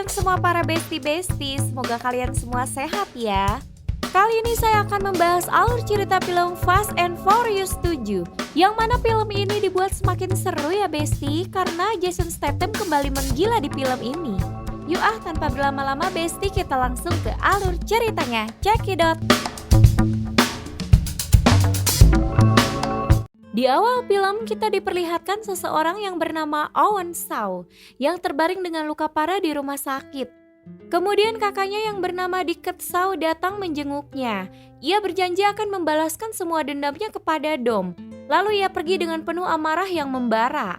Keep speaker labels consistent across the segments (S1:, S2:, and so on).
S1: semua para besti-besti, semoga kalian semua sehat ya. Kali ini saya akan membahas alur cerita film Fast and Furious 7, yang mana film ini dibuat semakin seru ya besti, karena Jason Statham kembali menggila di film ini. Yuk tanpa berlama-lama besti, kita langsung ke alur ceritanya, check it out. Di awal film kita diperlihatkan seseorang yang bernama Owen Shaw yang terbaring dengan luka parah di rumah sakit. Kemudian kakaknya yang bernama Dickett Shaw datang menjenguknya. Ia berjanji akan membalaskan semua dendamnya kepada Dom. Lalu ia pergi dengan penuh amarah yang membara.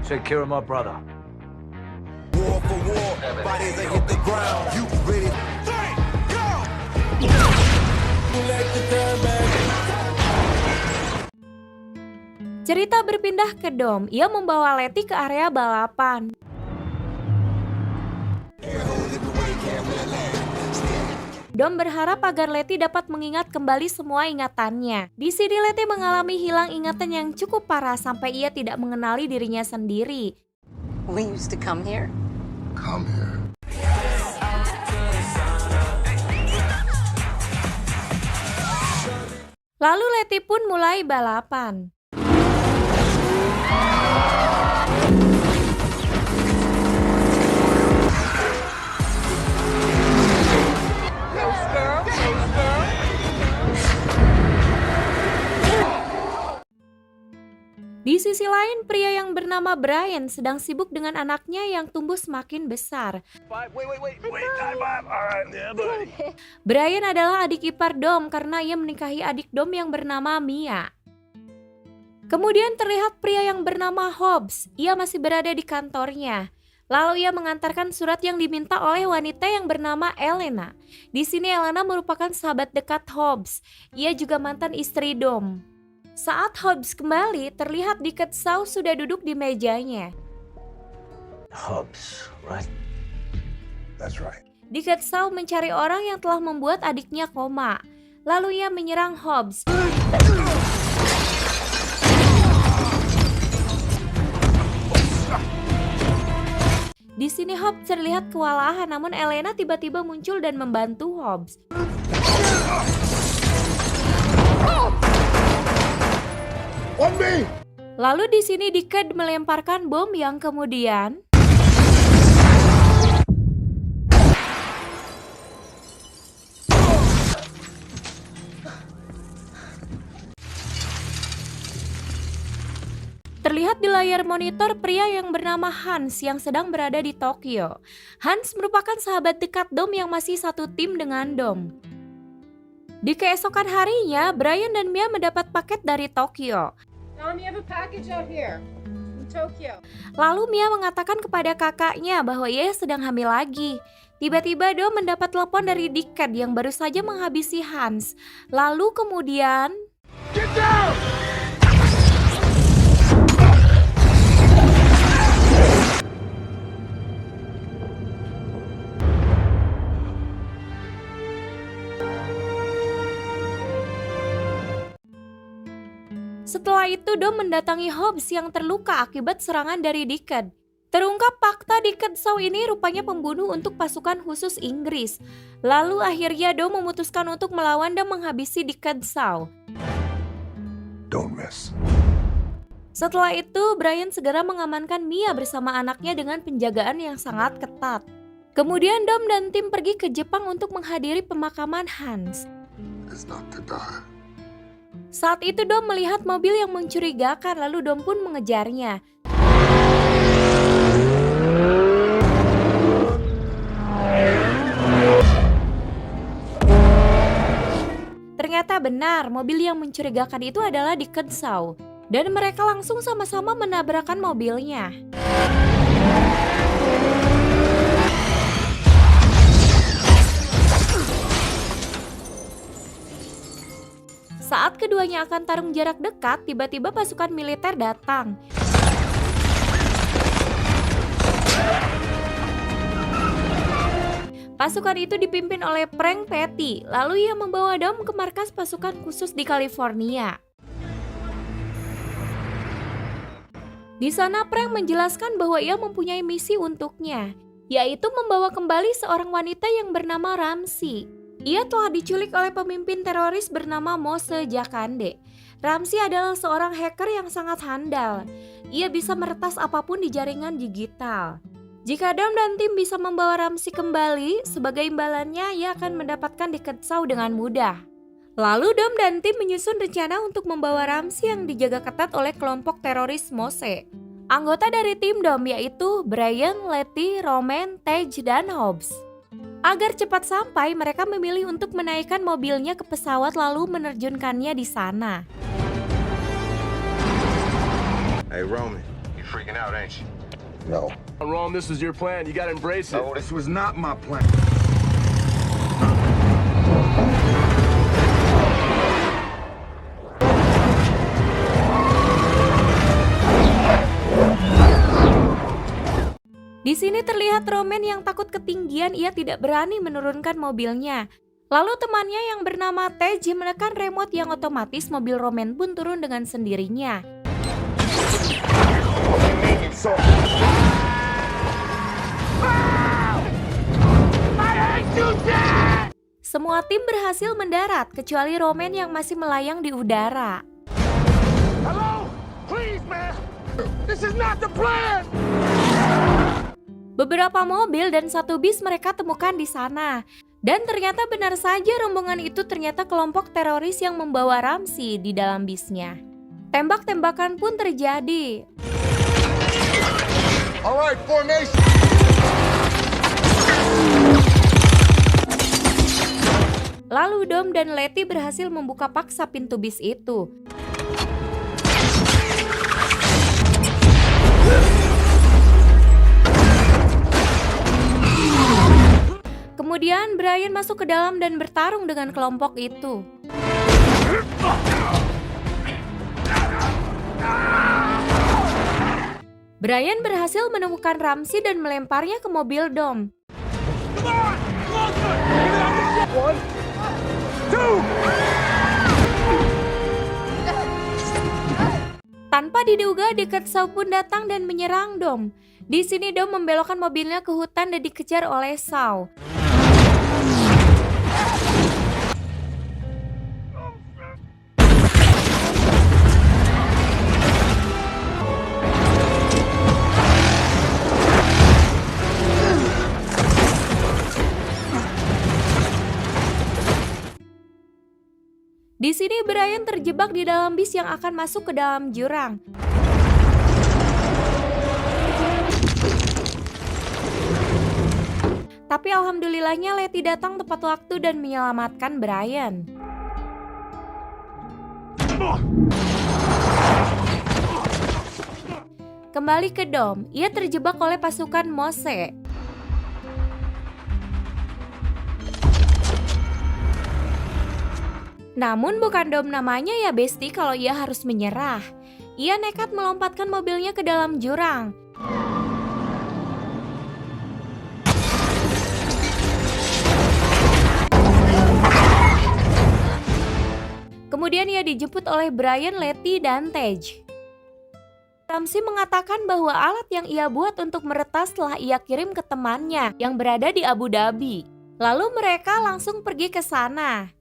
S2: Take care of my brother.
S3: War for war, bodies that hit the ground. You ready? 3, go! Let the time back.
S1: Cerita berpindah ke Dom. Ia membawa Letty ke area balapan. Dom berharap agar Letty dapat mengingat kembali semua ingatannya. Di sini Letty mengalami hilang ingatan yang cukup parah sampai ia tidak mengenali dirinya sendiri.
S4: We used to come here.
S3: Come here.
S1: Lalu Letty pun mulai balapan. Di sisi lain, pria yang bernama Brian sedang sibuk dengan anaknya yang tumbuh semakin besar. Brian adalah adik ipar Dom karena ia menikahi adik Dom yang bernama Mia. Kemudian terlihat pria yang bernama Hobbs. Ia masih berada di kantornya. Lalu ia mengantarkan surat yang diminta oleh wanita yang bernama Elena. Di sini Elena merupakan sahabat dekat Hobbs. Ia juga mantan istri Dom. Saat Hobbs kembali, terlihat Dickett Shaw sudah duduk di mejanya.
S2: Hobbs, right?
S3: That's right.
S1: Dickett Shaw mencari orang yang telah membuat adiknya koma. Lalu ia menyerang Hobbs. Di sini Hobbs terlihat kewalahan, namun Elena tiba-tiba muncul dan membantu Hobbs. Lalu di sini Dickett melemparkan bom yang kemudian terlihat di layar monitor pria yang bernama Hans yang sedang berada di Tokyo. Hans merupakan sahabat dekat Dom yang masih satu tim dengan Dom. Di keesokan harinya, Brian dan Mia mendapat paket dari Tokyo. Lalu Mia mengatakan kepada kakaknya bahwa ia sedang hamil lagi. Tiba-tiba Dom mendapat telepon dari Dickett yang baru saja menghabisi Hans. Lalu kemudian
S3: Get down!
S1: setelah itu Dom mendatangi Hobbs yang terluka akibat serangan dari Dickett. Terungkap fakta Dickett Shaw ini rupanya pembunuh untuk pasukan khusus Inggris. Lalu akhirnya Dom memutuskan untuk melawan dan menghabisi Dickett Shaw.
S3: Don't miss.
S1: Setelah itu Brian segera mengamankan Mia bersama anaknya dengan penjagaan yang sangat ketat. Kemudian Dom dan tim pergi ke Jepang untuk menghadiri pemakaman Hans.
S3: It's not to die.
S1: Saat itu Dom melihat mobil yang mencurigakan, lalu Dom pun mengejarnya. Ternyata benar, mobil yang mencurigakan itu adalah Dickett Shaw. Dan mereka langsung sama-sama menabrakkan mobilnya. Saat keduanya akan tarung jarak dekat, tiba-tiba pasukan militer datang. Pasukan itu dipimpin oleh Frank Petty, lalu ia membawa Dom ke markas pasukan khusus di California. Di sana Frank menjelaskan bahwa ia mempunyai misi untuknya. yaitu membawa kembali seorang wanita yang bernama Ramsey. Ia telah diculik oleh pemimpin teroris bernama Moshe Jakande. Ramsey adalah seorang hacker yang sangat handal. Ia bisa meretas apapun di jaringan digital. Jika Dom dan tim bisa membawa Ramsey kembali, sebagai imbalannya ia akan mendapatkan Diketsau dengan mudah. Lalu Dom dan tim menyusun rencana untuk membawa Ramsey yang dijaga ketat oleh kelompok teroris Moshe. Anggota dari tim Dom yaitu Brian, Letty, Roman, Tej, dan Hobbs. Agar cepat sampai, mereka memilih untuk menaikkan mobilnya ke pesawat lalu menerjunkannya di sana.
S3: Hey, Roman.
S5: You freaking out, ain't you?
S3: No.
S2: Rome, this was your plan. You gotta embrace it.
S3: No, this was not my plan.
S1: Di sini terlihat Roman yang takut ketinggian, ia tidak berani menurunkan mobilnya. Lalu temannya yang bernama Tej menekan remote yang otomatis mobil Roman pun turun dengan sendirinya. Semua tim berhasil mendarat kecuali Roman yang masih melayang di udara.
S2: Hello? Please, man. This is not the plan.
S1: Beberapa mobil dan satu bis mereka temukan di sana. Dan ternyata benar saja rombongan itu ternyata kelompok teroris yang membawa Ramsey di dalam bisnya. Tembak-tembakan pun terjadi.
S3: All right, formation.
S1: Lalu Dom dan Letty berhasil membuka paksa pintu bis itu. Kemudian Brian masuk ke dalam dan bertarung dengan kelompok itu. Brian berhasil menemukan Ramsey dan melemparnya ke mobil Dom. Tanpa diduga, Diketsau pun datang dan menyerang Dom. Di sini Dom membelokkan mobilnya ke hutan dan dikejar oleh Shaw. Di sini Brian terjebak di dalam bis yang akan masuk ke dalam jurang. Tapi alhamdulillahnya Letty datang tepat waktu dan menyelamatkan Brian. Kembali ke Dom, ia terjebak oleh pasukan Moshe. Namun bukan Dom namanya ya Besti kalau ia harus menyerah. Ia nekat melompatkan mobilnya ke dalam jurang. Kemudian ia dijemput oleh Brian, Letty, dan Tej. Ramsey mengatakan bahwa alat yang ia buat untuk meretas telah ia kirim ke temannya yang berada di Abu Dhabi. Lalu mereka langsung pergi ke sana.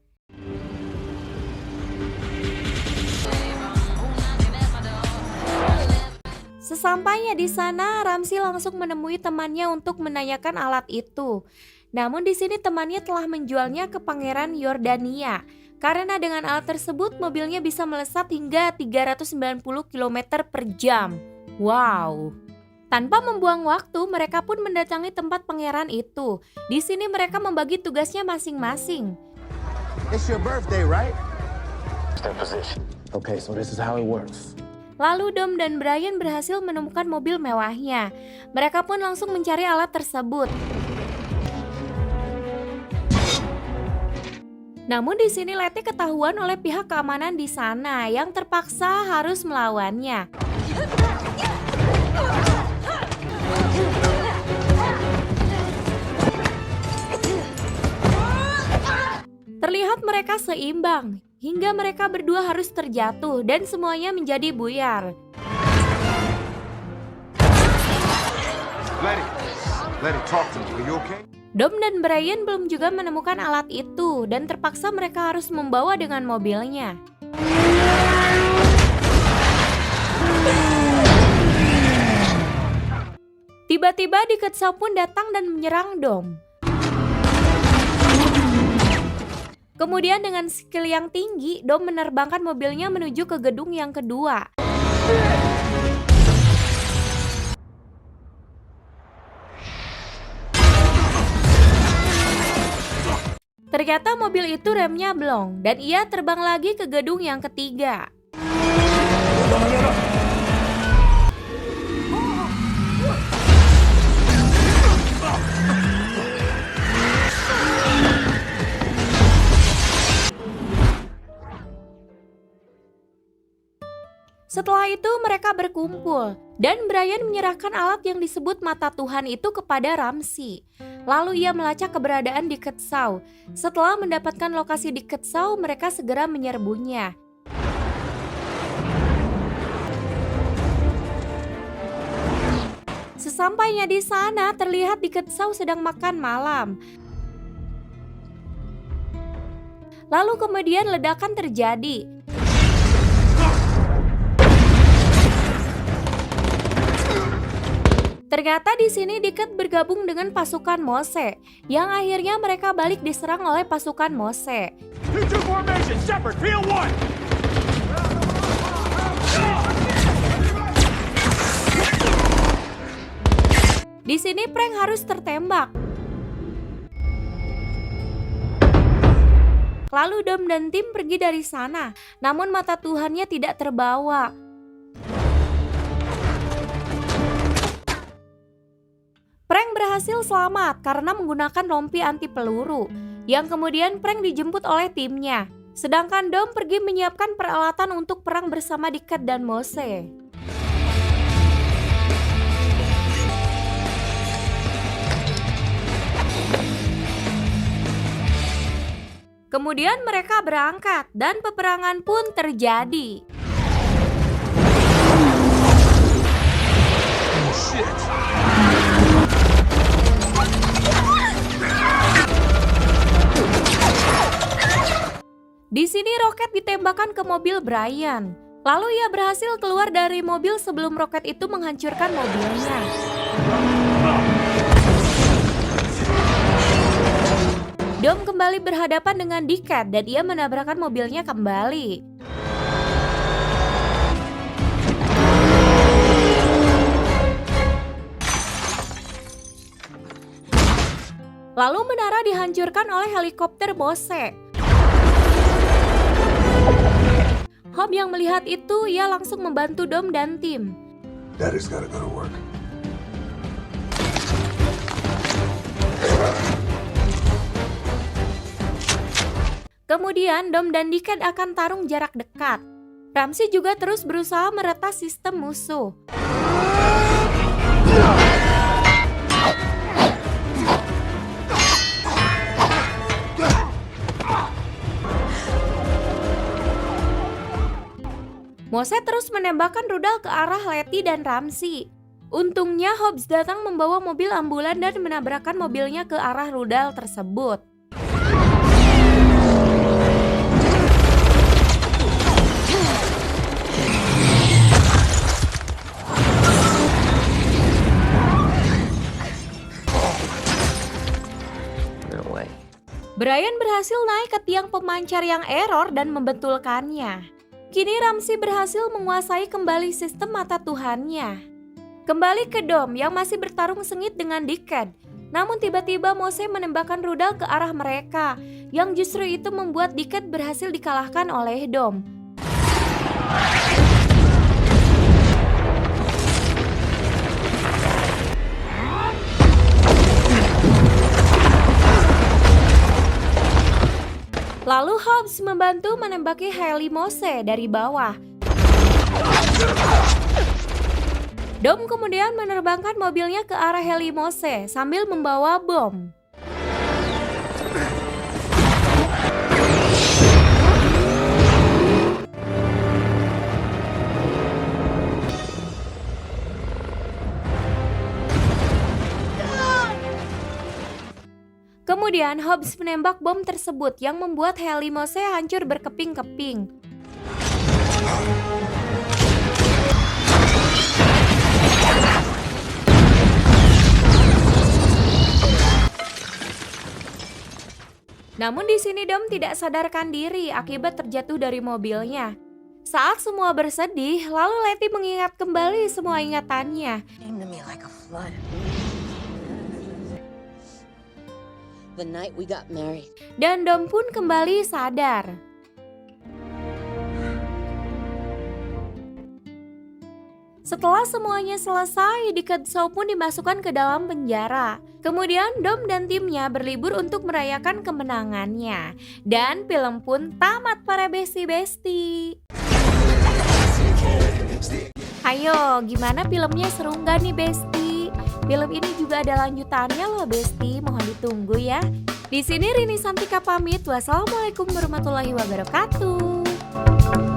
S1: Sesampainya di sana, Ramsey langsung menemui temannya untuk menanyakan alat itu. Namun di sini temannya telah menjualnya ke Pangeran Yordania. Karena dengan alat tersebut mobilnya bisa melesat hingga 390 km per jam. Wow. Tanpa membuang waktu, mereka pun mendatangi tempat pangeran itu. Di sini mereka membagi tugasnya masing-masing.
S3: It's your birthday, right?
S5: Stay in position.
S2: Okay, so this is how it works.
S1: Lalu Dom dan Brian berhasil menemukan mobil mewahnya. Mereka pun langsung mencari alat tersebut. Namun di sini Letty ketahuan oleh pihak keamanan di sana yang terpaksa harus melawannya. Terlihat mereka seimbang, hingga mereka berdua harus terjatuh dan semuanya menjadi buyar.
S5: Letty,
S2: Let it talk to me. Are you okay?
S1: Dom dan Brian belum juga menemukan alat itu dan terpaksa mereka harus membawa dengan mobilnya. Tiba-tiba Diketsau pun datang dan menyerang Dom. Kemudian dengan skill yang tinggi, Dom menerbangkan mobilnya menuju ke gedung yang kedua. Ternyata mobil itu remnya blong dan ia terbang lagi ke gedung yang ketiga. Setelah itu mereka berkumpul dan Brian menyerahkan alat yang disebut mata Tuhan itu kepada Ramsey. Lalu ia melacak keberadaan Diketsau. Setelah mendapatkan lokasi Diketsau, mereka segera menyerbunya. Sesampainya di sana, terlihat Diketsau sedang makan malam. Lalu kemudian ledakan terjadi. Ternyata di sini Diket bergabung dengan pasukan Mose, yang akhirnya mereka balik diserang oleh pasukan Mose.
S2: 2-2 formation, Shepard, field 1.
S1: Di sini Frank harus tertembak. Lalu Dom dan tim pergi dari sana, namun mata Tuhannya tidak terbawa. Frank berhasil selamat karena menggunakan rompi anti peluru, yang kemudian Frank dijemput oleh timnya. Sedangkan Dom pergi menyiapkan peralatan untuk perang bersama Diket dan Mose. Kemudian mereka berangkat dan peperangan pun terjadi. Di sini roket ditembakkan ke mobil Brian. Lalu ia berhasil keluar dari mobil sebelum roket itu menghancurkan mobilnya. Dom kembali berhadapan dengan Diket dan ia menabrakkan mobilnya kembali. Lalu menara dihancurkan oleh helikopter Mose. Hob yang melihat itu, ia langsung membantu Dom dan tim.
S2: Daddy's gotta go to work.
S1: Kemudian Dom dan Diket akan tarung jarak dekat. Ramsey juga terus berusaha meretas sistem musuh. Mose terus menembakkan rudal ke arah Letty dan Ramsey. Untungnya Hobbs datang membawa mobil ambulan dan menabrakkan mobilnya ke arah rudal tersebut. Brian berhasil naik ke tiang pemancar yang error dan membetulkannya. Kini Ramsey berhasil menguasai kembali sistem mata Tuhannya. Kembali ke Dom yang masih bertarung sengit dengan Diket. Namun tiba-tiba Mose menembakkan rudal ke arah mereka, yang justru itu membuat Diket berhasil dikalahkan oleh Dom. Lalu Hobbs membantu menembaki heli Mose dari bawah. Dom kemudian menerbangkan mobilnya ke arah heli Mose sambil membawa bom. Kemudian Hobbs menembak bom tersebut yang membuat heli Mose hancur berkeping-keping. Namun di sini Dom tidak sadarkan diri akibat terjatuh dari mobilnya. Saat semua bersedih, lalu Letty mengingat kembali semua ingatannya.
S4: Came to me like a flood. The night we got married.
S1: Dan Dom pun kembali sadar. Setelah semuanya selesai, Dickon Shaw pun dimasukkan ke dalam penjara. Kemudian Dom dan timnya berlibur untuk merayakan kemenangannya. Dan film pun tamat para besti-besti. Hayo, gimana filmnya, seru nggak nih Besti? Film ini juga ada lanjutannya loh Besti, mohon ditunggu ya. Di sini Rini Santika pamit. Wassalamualaikum warahmatullahi wabarakatuh.